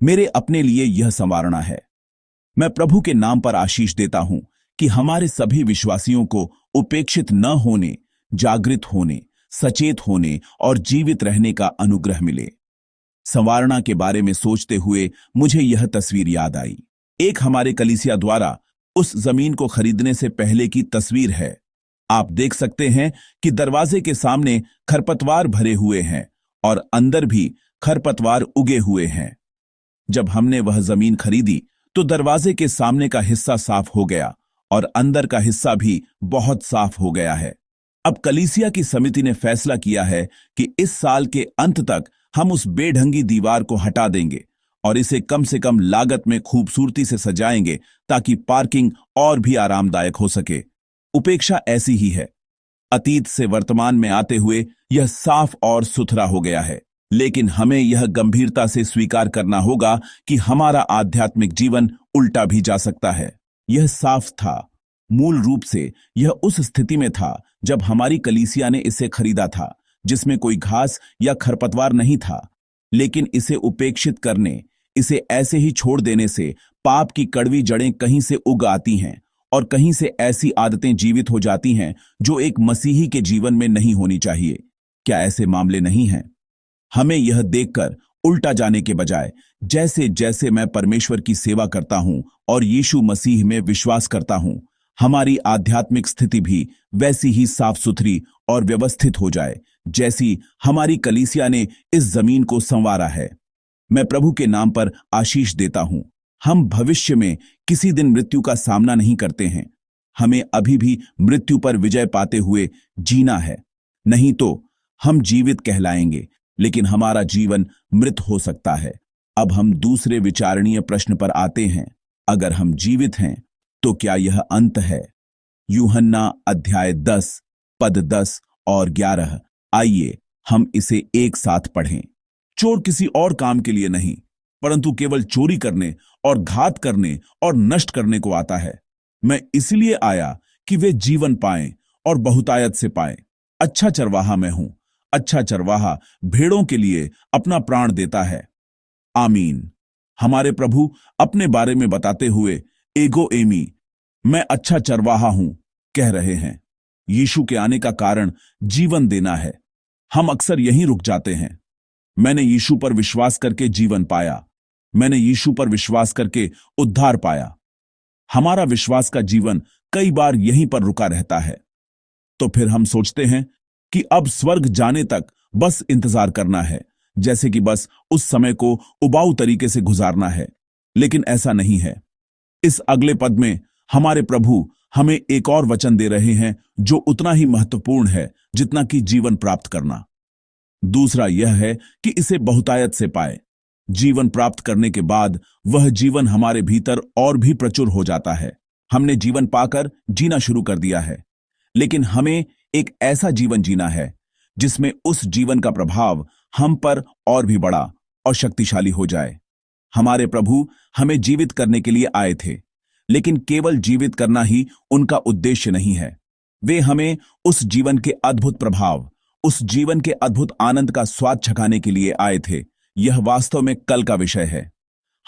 मेरे अपने लिए यह संवारणा है। मैं प्रभु के नाम पर आशीष देता हूं कि हमारे सभी विश्वासियों को उपेक्षित न होने, जागृत होने, सचेत होने और जीवित रहने का अनुग्रह मिले। संवारणा के बारे में सोचते हुए मुझे यह तस्वीर याद आई। एक हमारे कलीसिया द्वारा उस जमीन को खरीदने से पहले की तस्वीर है। आप देख सकते हैं कि दरवाजे के सामने खरपतवार भरे हुए हैं और अंदर भी खरपतवार उगे हुए हैं। जब हमने वह जमीन खरीदी तो दरवाजे के सामने का हिस्सा साफ हो गया और अंदर का हिस्सा भी बहुत साफ हो गया है। अब कलीसिया की समिति ने फैसला किया है कि इस साल के अंत तक हम उस बेढंगी दीवार को हटा देंगे और इसे कम से कम लागत में खूबसूरती से सजाएंगे ताकि पार्किंग और भी आरामदायक हो सके। उपेक्षा ऐसी ही है। अतीत से वर्तमान में आते हुए यह साफ और सुथरा हो गया है, लेकिन हमें यह गंभीरता से स्वीकार करना होगा कि हमारा आध्यात्मिक जीवन उल्टा भी जा सकता है। यह साफ था। मूल रूप से यह उस स्थिति में था जब हमारी कलीसिया ने इसे खरीदा था, जिसमें कोई घास या खरपतवार नहीं था। लेकिन इसे उपेक्षित करने, इसे ऐसे ही छोड़ देने से पाप की कड़वी जड़ें कहीं से उग आती हैं और कहीं से ऐसी आदतें जीवित हो जाती हैं जो एक मसीही के जीवन में नहीं होनी चाहिए। क्या ऐसे मामले नहीं हैं? हमें यह देखकर उल्टा जाने के बजाय जैसे जैसे मैं परमेश्वर की सेवा करता हूं और यीशु मसीह में विश्वास करता हूं, हमारी आध्यात्मिक स्थिति भी वैसी ही साफ सुथरी और व्यवस्थित हो जाए जैसी हमारी कलीसिया ने इस जमीन को संवारा है। मैं प्रभु के नाम पर आशीष देता हूं। हम भविष्य में किसी दिन मृत्यु का सामना नहीं करते हैं। हमें अभी भी मृत्यु पर विजय पाते हुए जीना है। नहीं तो हम जीवित कहलाएंगे, लेकिन हमारा जीवन मृत हो सकता है। अब हम दूसरे विचारणीय प्रश्न पर आते हैं। अगर हम जीवित हैं तो क्या यह अंत है? यूहन्ना अध्याय 10 पद 10 और 11। आइए हम इसे एक साथ पढ़ें। चोर किसी और काम के लिए नहीं, परंतु केवल चोरी करने और घात करने और नष्ट करने को आता है। मैं इसलिए आया कि वे जीवन पाएं और बहुतायत से पाएं। अच्छा चरवाहा मैं हूं। अच्छा चरवाहा भेड़ों के लिए अपना प्राण देता है। आमीन। हमारे प्रभु अपने बारे में बताते हुए एगो एमी, मैं अच्छा चरवाहा हूं, कह रहे हैं। यीशु के आने का कारण जीवन देना है। हम अक्सर यहीं रुक जाते हैं। मैंने यीशु पर विश्वास करके जीवन पाया। मैंने यीशु पर विश्वास करके उद्धार पाया। हमारा विश्वास का जीवन कई बार यहीं पर रुका रहता है। तो फिर हम सोचते हैं कि अब स्वर्ग जाने तक बस इंतजार करना है, जैसे कि बस उस समय को उबाऊ तरीके से गुजारना है। लेकिन ऐसा नहीं है। इस अगले पद में हमारे प्रभु हमें एक और वचन दे रहे हैं जो उतना ही महत्वपूर्ण है जितना कि जीवन प्राप्त करना। दूसरा यह है कि इसे बहुतायत से पाए। जीवन प्राप्त करने के बाद वह जीवन हमारे भीतर और भी प्रचुर हो जाता है। हमने जीवन पाकर जीना शुरू कर दिया है, लेकिन हमें एक ऐसा जीवन जीना है जिसमें उस जीवन का प्रभाव हम पर और भी बड़ा और शक्तिशाली हो जाए। हमारे प्रभु हमें जीवित करने के लिए आए थे, लेकिन केवल जीवित करना ही उनका उद्देश्य नहीं है। वे हमें उस जीवन के अद्भुत प्रभाव, उस जीवन के अद्भुत आनंद का स्वाद चखाने के लिए आए थे। यह वास्तव में कल का विषय है।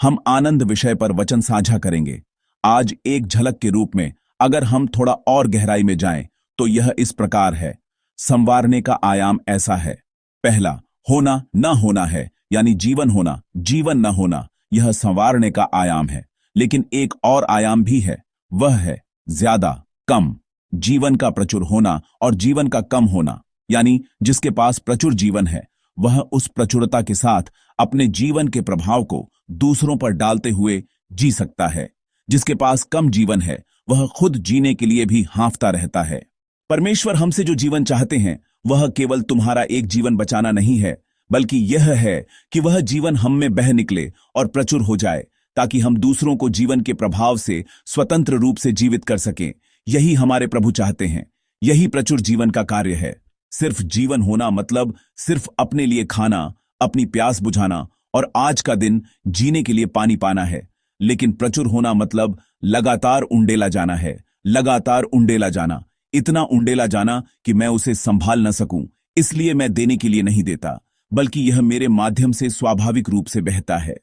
हम आनंद विषय पर वचन साझा करेंगे। आज एक झलक के रूप में अगर हम थोड़ा और गहराई में जाएं तो यह इस प्रकार है। संवारने का आयाम ऐसा है। पहला होना न होना है, यानी जीवन होना, जीवन न होना, यह संवारने का आयाम है। लेकिन एक और आयाम भी है, वह है ज्यादा कम। जीवन का प्रचुर होना और जीवन का कम होना, यानी जिसके पास प्रचुर जीवन है वह उस प्रचुरता के साथ अपने जीवन के प्रभाव को दूसरों पर डालते हुए जी सकता है। जिसके पास कम जीवन है वह खुद जीने के लिए भी हांफता रहता है। परमेश्वर हमसे जो जीवन चाहते हैं वह केवल तुम्हारा एक जीवन बचाना नहीं है, बल्कि यह है कि वह जीवन हम में बह निकले और प्रचुर हो जाए, ताकि हम दूसरों को जीवन के प्रभाव से स्वतंत्र रूप से जीवित कर सकें। यही हमारे प्रभु चाहते हैं। यही प्रचुर जीवन का कार्य है। सिर्फ जीवन होना मतलब सिर्फ अपने लिए खाना, अपनी प्यास बुझाना और आज का दिन जीने के लिए पानी पाना है। लेकिन प्रचुर होना मतलब लगातार उंडेला जाना है, लगातार उंडेला जाना, इतना उंडेला जाना कि मैं उसे संभाल न सकूं। इसलिए मैं देने के लिए नहीं देता, बल्कि यह मेरे माध्यम से स्वाभाविक रूप से बहता है।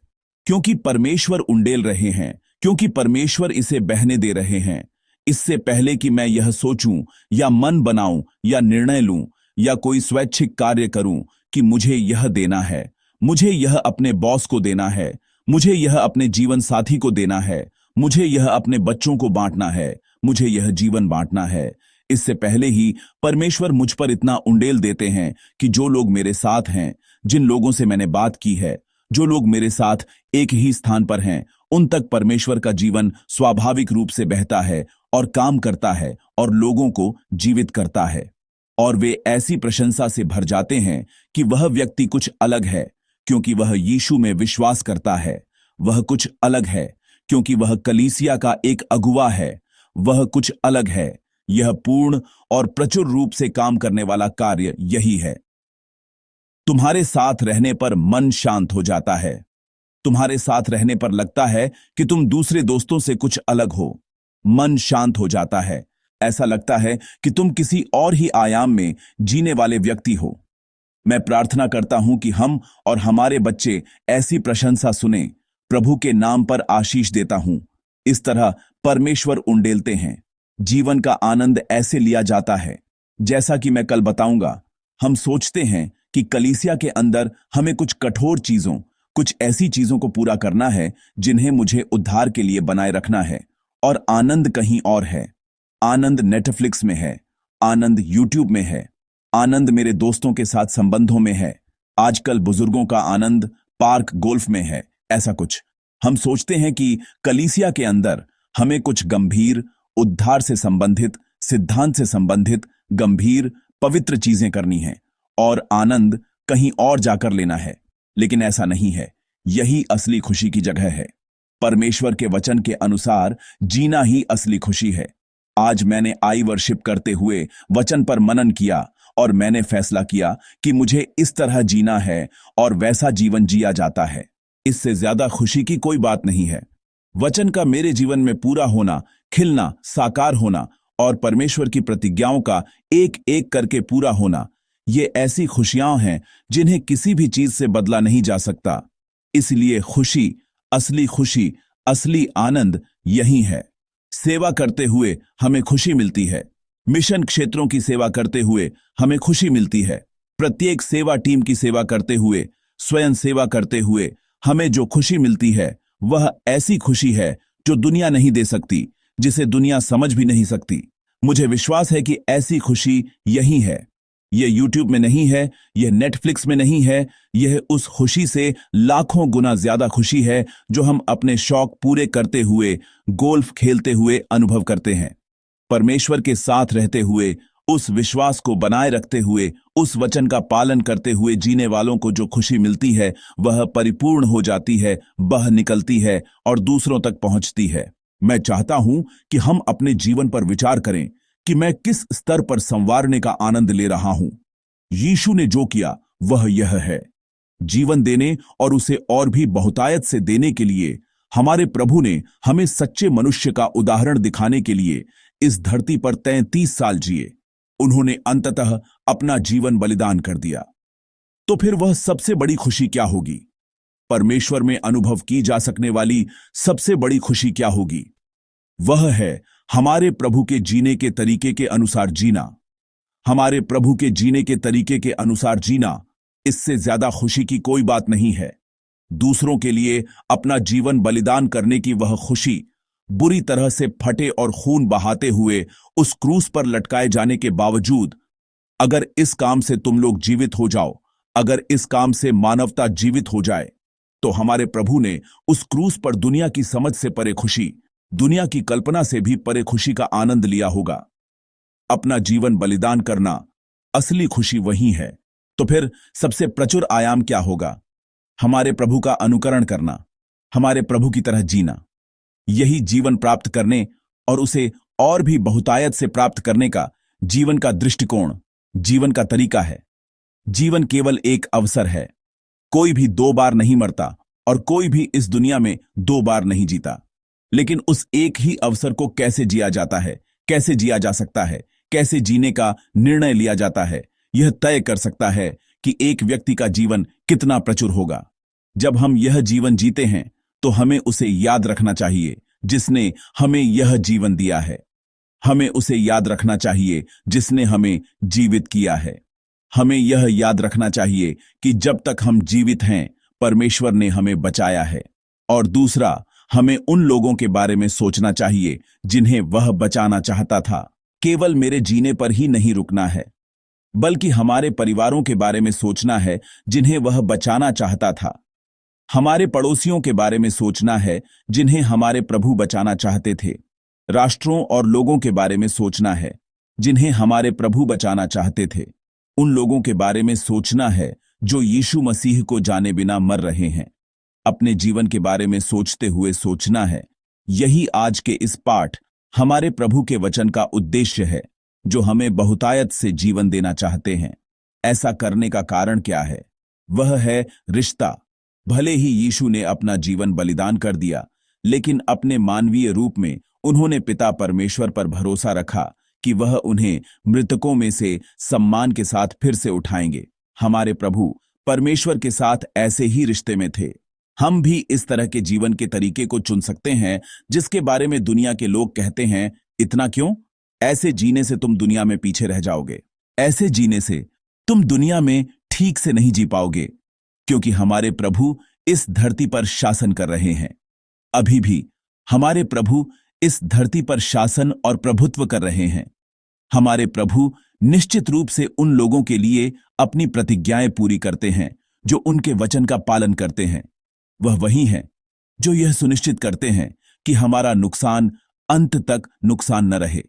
क्योंकि परमेश्वर उंडेल रहे हैं, क्योंकि परमेश्वर इसे बहने दे रहे हैं। इससे पहले कि मैं यह सोचूं या मन बनाऊं या निर्णय लूं या कोई स्वैच्छिक कार्य करूं कि मुझे यह देना है, मुझे यह अपने बॉस को देना है, मुझे यह अपने जीवन साथी को देना है, मुझे यह अपने बच्चों को बांटना है, मुझे यह जीवन बांटना है, इससे पहले ही परमेश्वर मुझ पर इतना उंडेल देते हैं कि जो लोग मेरे साथ हैं, जिन लोगों से मैंने बात की है, जो लोग मेरे साथ एक ही स्थान पर हैं, उन तक परमेश्वर का जीवन स्वाभाविक रूप से बहता है और काम करता है और लोगों को जीवित करता है। और वे ऐसी प्रशंसा से भर जाते हैं कि वह व्यक्ति कुछ अलग है क्योंकि वह यीशु में विश्वास करता है। वह कुछ अलग है क्योंकि वह कलीसिया का एक अगुवा है। वह कुछ अलग है। यह पूर्ण और प्रचुर रूप से काम करने वाला कार्य यही है। तुम्हारे साथ रहने पर मन शांत हो जाता है। तुम्हारे साथ रहने पर लगता है कि तुम दूसरे दोस्तों से कुछ अलग हो। मन शांत हो जाता है। ऐसा लगता है कि तुम किसी और ही आयाम में जीने वाले व्यक्ति हो। मैं प्रार्थना करता हूं कि हम और हमारे बच्चे ऐसी प्रशंसा सुने। प्रभु के नाम पर आशीष देता हूं। इस तरह परमेश्वर उंडेलते हैं। जीवन का आनंद ऐसे लिया जाता है। जैसा कि मैं कल बताऊंगा, हम सोचते हैं कि कलीसिया के अंदर हमें कुछ कठोर चीजों, कुछ ऐसी चीजों को पूरा करना है जिन्हें मुझे उद्धार के लिए बनाए रखना है, और आनंद कहीं और है। आनंद नेटफ्लिक्स में है, आनंद यूट्यूब में है, आनंद मेरे दोस्तों के साथ संबंधों में है। आजकल बुजुर्गों का आनंद पार्क गोल्फ में है। ऐसा कुछ हम सोचते हैं कि कलीसिया के अंदर हमें कुछ गंभीर, उद्धार से संबंधित, सिद्धांत से संबंधित गंभीर पवित्र चीजें करनी हैं और आनंद कहीं और जाकर लेना है। लेकिन ऐसा नहीं है। यही असली खुशी की जगह है। परमेश्वर के वचन के अनुसार जीना ही असली खुशी है। आज मैंने आई वर्शिप करते हुए वचन पर मनन किया और मैंने फैसला किया कि मुझे इस तरह जीना है और वैसा जीवन जिया जाता है। इससे ज्यादा खुशी की कोई बात नहीं है। वचन का मेरे जीवन में पूरा होना, खिलना, साकार होना और परमेश्वर की प्रतिज्ञाओं का एक एक करके पूरा होना, ये ऐसी खुशियां हैं जिन्हें किसी भी चीज से बदला नहीं जा सकता। इसलिए खुशी, असली आनंद यही है। सेवा करते हुए हमें खुशी मिलती है। मिशन क्षेत्रों की सेवा करते हुए हमें खुशी मिलती है। प्रत्येक सेवा टीम की सेवा करते हुए, स्वयं सेवा करते हुए हमें जो खुशी मिलती है वह ऐसी खुशी है जो दुनिया नहीं दे सकती, जिसे दुनिया समझ भी नहीं सकती। मुझे विश्वास है कि ऐसी खुशी यही है। यह यूट्यूब में नहीं है, यह नेटफ्लिक्स में नहीं है। यह उस खुशी से लाखों गुना ज्यादा खुशी है जो हम अपने शौक पूरे करते हुए, गोल्फ खेलते हुए अनुभव करते हैं। परमेश्वर के साथ रहते हुए, उस विश्वास को बनाए रखते हुए, उस वचन का पालन करते हुए जीने वालों को जो खुशी मिलती है वह परिपूर्ण हो जाती है, बह निकलती है और दूसरों तक पहुंचती है। मैं चाहता हूं कि हम अपने जीवन पर विचार करें कि मैं किस स्तर पर संवारने का आनंद ले रहा हूं। यीशु ने जो किया वह यह है। जीवन देने और उसे और भी बहुतायत से देने के लिए हमारे प्रभु ने हमें सच्चे मनुष्य का उदाहरण दिखाने के लिए इस धरती पर 33 साल जिए। उन्होंने अंततः अपना जीवन बलिदान कर दिया। तो फिर वह सबसे बड़ी खुशी क्या होगी? परमेश्वर में अनुभव की जा सकने वाली सबसे बड़ी खुशी क्या होगी? वह है हमारे प्रभु के जीने के तरीके के अनुसार जीना। हमारे प्रभु के जीने के तरीके के अनुसार जीना, इससे ज्यादा खुशी की कोई बात नहीं है। दूसरों के लिए अपना जीवन बलिदान करने की वह खुशी, बुरी तरह से फटे और खून बहाते हुए उस क्रूस पर लटकाए जाने के बावजूद, अगर इस काम से तुम लोग जीवित हो जाओ, अगर इस काम से मानवता जीवित हो जाए, तो हमारे प्रभु ने उस क्रूस पर दुनिया की समझ से परे खुशी, दुनिया की कल्पना से भी परे खुशी का आनंद लिया होगा। अपना जीवन बलिदान करना, असली खुशी वही है। तो फिर सबसे प्रचुर आयाम क्या होगा? हमारे प्रभु का अनुकरण करना, हमारे प्रभु की तरह जीना। यही जीवन प्राप्त करने और उसे और भी बहुतायत से प्राप्त करने का जीवन का दृष्टिकोण, जीवन का तरीका है। जीवन केवल एक अवसर है। कोई भी 2 बार नहीं मरता और कोई भी इस दुनिया में 2 बार नहीं जीता। लेकिन उस एक ही अवसर को कैसे जिया जाता है, कैसे जिया जा सकता है, कैसे जीने का निर्णय लिया जाता है, यह तय कर सकता है कि एक व्यक्ति का जीवन कितना प्रचुर होगा। जब हम यह जीवन जीते हैं तो हमें उसे याद रखना चाहिए जिसने हमें यह जीवन दिया है। हमें उसे याद रखना चाहिए जिसने हमें जीवित किया है। हमें यह याद रखना चाहिए कि जब तक हम जीवित हैं, परमेश्वर ने हमें बचाया है। और दूसरा, हमें उन लोगों के बारे में सोचना चाहिए जिन्हें वह बचाना चाहता था। केवल मेरे जीने पर ही नहीं रुकना है, बल्कि हमारे परिवारों के बारे में सोचना है जिन्हें वह बचाना चाहता था। हमारे पड़ोसियों के बारे में सोचना है जिन्हें हमारे प्रभु बचाना चाहते थे। राष्ट्रों और लोगों के बारे में सोचना है जिन्हें हमारे प्रभु बचाना चाहते थे। उन लोगों के बारे में सोचना है जो यीशु मसीह को जाने बिना मर रहे हैं। अपने जीवन के बारे में सोचते हुए सोचना है। यही आज के इस पाठ, हमारे प्रभु के वचन का उद्देश्य है, जो हमें बहुतायत से जीवन देना चाहते हैं। ऐसा करने का कारण क्या है? वह है रिश्ता। भले ही यीशु ने अपना जीवन बलिदान कर दिया, लेकिन अपने मानवीय रूप में उन्होंने पिता परमेश्वर पर भरोसा रखा कि वह उन्हें मृतकों में से सम्मान के साथ फिर से उठाएंगे। हमारे प्रभु परमेश्वर के साथ ऐसे ही रिश्ते में थे। हम भी इस तरह के जीवन के तरीके को चुन सकते हैं जिसके बारे में दुनिया के लोग कहते हैं, इतना क्यों? ऐसे जीने से तुम दुनिया में पीछे रह जाओगे। ऐसे जीने से तुम दुनिया में ठीक से नहीं जी पाओगे, क्योंकि हमारे प्रभु इस धरती पर शासन कर रहे हैं। अभी भी हमारे प्रभु इस धरती पर शासन और प्रभुत्व कर रहे हैं। हमारे प्रभु निश्चित रूप से उन लोगों के लिए अपनी प्रतिज्ञाएं पूरी करते हैं जो उनके वचन का पालन करते हैं। वह वही हैं जो यह सुनिश्चित करते हैं कि हमारा नुकसान अंत तक नुकसान न रहे,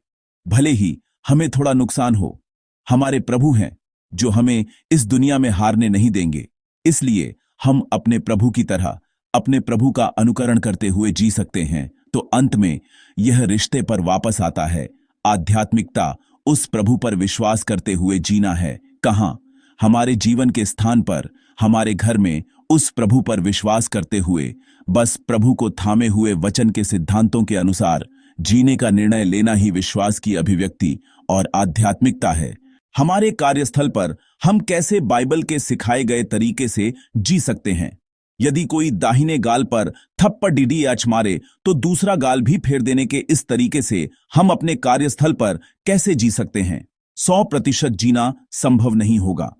भले ही हमें थोड़ा नुकसान हो। हमारे प्रभु हैं जो हमें इस दुनिया में हारने नहीं देंगे। इसलिए हम अपने प्रभु की तरह अपने प्रभु का अनुकरण करते हुए जी सकते हैं। तो अंत में यह रिश्ते पर वापस आता है। आध्यात्मिकता उस प्रभु पर विश्वास करते हुए जीना है। कहां? हमारे जीवन के स्थान पर, हमारे घर में उस प्रभु पर विश्वास करते हुए बस प्रभु को थामे हुए वचन के सिद्धांतों के अनुसार जीने का निर्णय लेना ही विश्वास की अभिव्यक्ति और आध्यात्मिकता है। हमारे कार्यस्थल पर हम कैसे बाइबल के सिखाए गए तरीके से जी सकते हैं? यदि कोई दाहिने गाल पर थप्पड़ डीडीएच मारे तो दूसरा गाल भी फेर देने के इस तरीके से हम अपने कार्यस्थल पर कैसे जी सकते हैं? 100% जीना संभव नहीं होगा,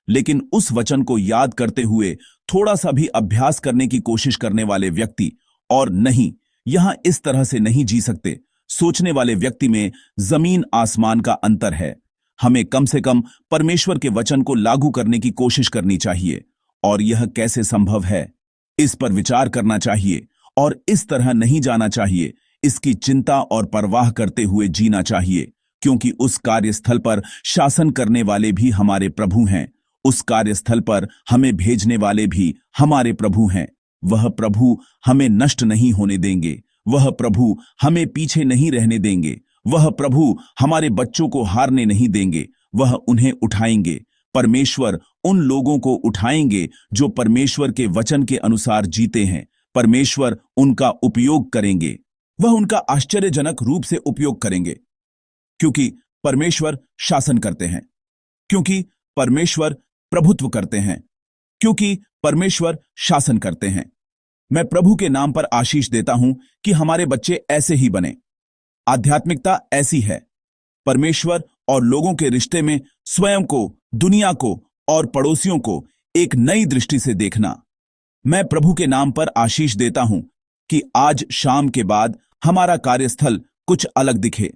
लेकिन उस वचन को याद करते हुए थोड़ा सा भी अभ्यास करने की कोशिश करने वाले व्यक्ति, और नहीं, यहां इस तरह से नहीं जी सकते सोचने वाले व्यक्ति में जमीन आसमान का अंतर है। हमें कम से कम परमेश्वर के वचन को लागू करने की कोशिश करनी चाहिए। और यह कैसे संभव है, इस पर विचार करना चाहिए और इस तरह नहीं जाना चाहिए। इसकी चिंता और परवाह करते हुए जीना चाहिए, क्योंकि उस कार्यस्थल पर शासन करने वाले भी हमारे प्रभु हैं। उस कार्यस्थल पर हमें भेजने वाले भी हमारे प्रभु हैं। वह प्रभु हमें नष्ट नहीं होने देंगे। वह प्रभु हमें पीछे नहीं रहने देंगे। वह प्रभु हमारे बच्चों को हारने नहीं देंगे। वह उन्हें उठाएंगे। परमेश्वर उन लोगों को उठाएंगे जो परमेश्वर के वचन के अनुसार जीते हैं। परमेश्वर उनका उपयोग करेंगे। वह उनका आश्चर्यजनक रूप से उपयोग करेंगे, क्योंकि परमेश्वर शासन करते हैं, क्योंकि परमेश्वर प्रभुत्व करते हैं, क्योंकि परमेश्वर शासन करते हैं। मैं प्रभु के नाम पर आशीष देता हूं कि हमारे बच्चे ऐसे ही बने। आध्यात्मिकता ऐसी है, परमेश्वर और लोगों के रिश्ते में स्वयं को, दुनिया को और पड़ोसियों को एक नई दृष्टि से देखना। मैं प्रभु के नाम पर आशीष देता हूं कि आज शाम के बाद हमारा कार्यस्थल कुछ अलग दिखे।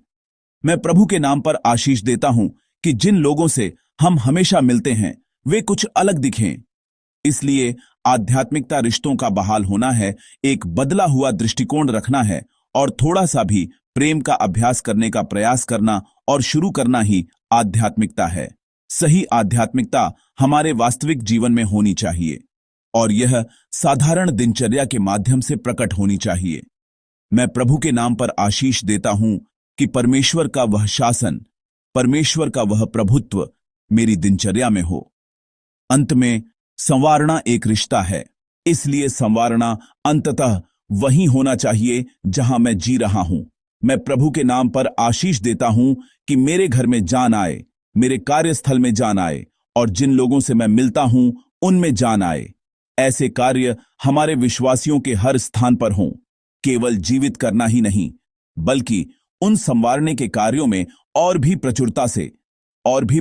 मैं प्रभु के नाम पर आशीष देता हूं कि जिन लोगों से हम हमेशा मिलते हैं वे कुछ अलग दिखें। इसलिए आध्यात्मिकता रिश्तों का बहाल होना है, एक बदला हुआ दृष्टिकोण रखना है और थोड़ा सा भी प्रेम का अभ्यास करने का प्रयास करना और शुरू करना ही आध्यात्मिकता है। सही आध्यात्मिकता हमारे वास्तविक जीवन में होनी चाहिए और यह साधारण दिनचर्या के माध्यम से प्रकट होनी चाहिए। मैं प्रभु के नाम पर आशीष देता हूं कि परमेश्वर का वह शासन, परमेश्वर का वह प्रभुत्व मेरी दिनचर्या में हो। अंत में संवारना एक रिश्ता है, इसलिए संवारना अंततः वही होना चाहिए जहां मैं जी रहा हूं। मैं प्रभु के नाम पर आशीष देता हूं कि मेरे घर में जान आए, मेरे कार्यस्थल में जान आए और जिन लोगों से मैं मिलता हूं उनमें जान आए। ऐसे कार्य हमारे विश्वासियों के हर स्थान पर हों। केवल जीवित करना ही नहीं, बल्कि उन संवारने के कार्यों में और भी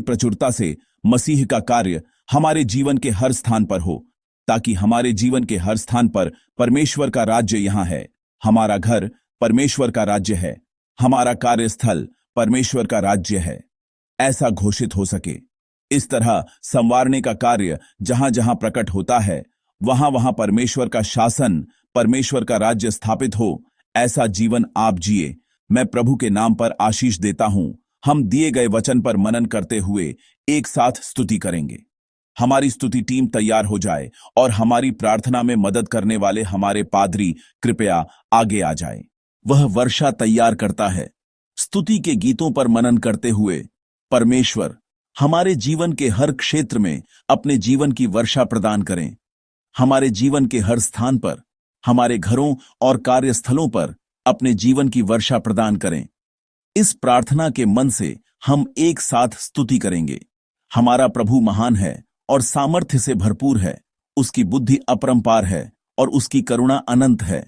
प्रचुरता से मसीह का कार्य हमारे जीवन के हर स्थान पर हो, ताकि हमारे जीवन के हर स्थान पर परमेश्वर का राज्य यहां है। हमारा घर परमेश्वर का राज्य है, हमारा कार्यस्थल परमेश्वर का राज्य है, ऐसा घोषित हो सके। इस तरह संवारने का कार्य जहां जहां प्रकट होता है, वहां वहां परमेश्वर का शासन, परमेश्वर का राज्य स्थापित हो। ऐसा जीवन आप जिए। मैं प्रभु के नाम पर आशीष देता हूं। हम दिए गए वचन पर मनन करते हुए एक साथ स्तुति करेंगे। हमारी स्तुति टीम तैयार हो जाए और हमारी प्रार्थना में मदद करने वाले हमारे पादरी कृपया आगे आ जाए। वह वर्षा तैयार करता है। स्तुति के गीतों पर मनन करते हुए परमेश्वर हमारे जीवन के हर क्षेत्र में अपने जीवन की वर्षा प्रदान करें। हमारे जीवन के हर स्थान पर, हमारे घरों और कार्यस्थलों पर अपने जीवन की वर्षा प्रदान करें। इस प्रार्थना के मन से हम एक साथ स्तुति करेंगे। हमारा प्रभु महान है और सामर्थ्य से भरपूर है। उसकी बुद्धि अपरंपार है और उसकी करुणा अनंत है।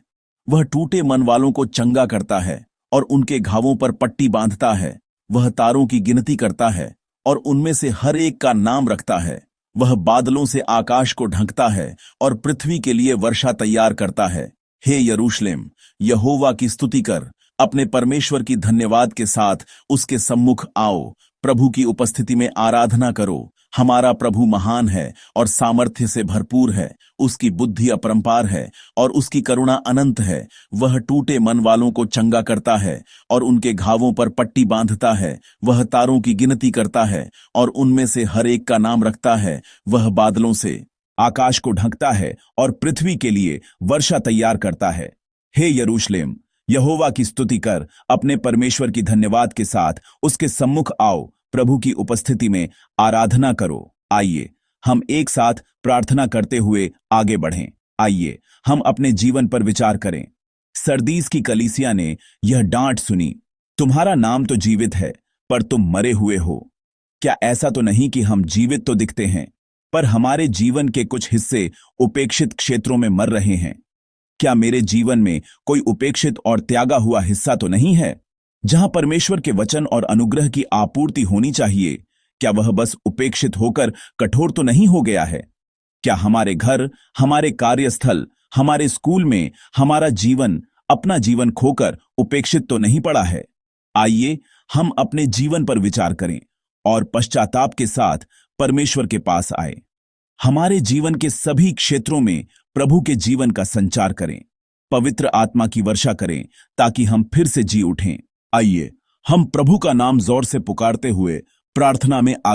वह टूटे मन वालों को चंगा करता है और उनके घावों पर पट्टी बांधता है। वह तारों की गिनती करता है और उनमें से हर एक का नाम रखता है। वह बादलों से आकाश को ढकता है और पृथ्वी के लिए वर्षा तैयार करता है। हे यरूशलेम, यहोवा की स्तुति कर, अपने परमेश्वर की धन्यवाद के साथ उसके सम्मुख आओ। प्रभु की उपस्थिति में आराधना करो। हमारा प्रभु महान है और सामर्थ्य से भरपूर है। उसकी बुद्धि अपरंपार है और उसकी करुणा अनंत है। वह टूटे मन वालों को चंगा करता है और उनके घावों पर पट्टी बांधता है। वह तारों की गिनती करता है और उनमें से हर एक का नाम रखता है। वह बादलों से आकाश को ढकता है और पृथ्वी के लिए वर्षा तैयार करता है। हे यरूशलेम, यहोवा की स्तुति कर, अपने परमेश्वर की धन्यवाद के साथ उसके सम्मुख आओ, प्रभु की उपस्थिति में आराधना करो। आइए हम एक साथ प्रार्थना करते हुए आगे बढ़ें। आइए हम अपने जीवन पर विचार करें। सरदीस की कलीसिया ने यह डांट सुनी, तुम्हारा नाम तो जीवित है पर तुम मरे हुए हो। क्या ऐसा तो नहीं कि हम जीवित तो दिखते हैं पर हमारे जीवन के कुछ हिस्से उपेक्षित क्षेत्रों में मर रहे हैं? क्या मेरे जीवन में कोई उपेक्षित और त्यागा हुआ हिस्सा तो नहीं है जहां परमेश्वर के वचन और अनुग्रह की आपूर्ति होनी चाहिए? क्या वह बस उपेक्षित होकर कठोर तो नहीं हो गया है? क्या हमारे घर, हमारे कार्यस्थल, हमारे स्कूल में हमारा जीवन, अपना जीवन खोकर उपेक्षित तो नहीं पड़ा है? आइए हम अपने जीवन पर विचार करें और पश्चाताप के साथ परमेश्वर के पास आए। हमारे जीवन के सभी क्षेत्रों में प्रभु के जीवन का संचार करें, पवित्र आत्मा की वर्षा करें ताकि हम फिर से जी उठें। आइए हम प्रभु का नाम जोर से पुकारते हुए प्रार्थना में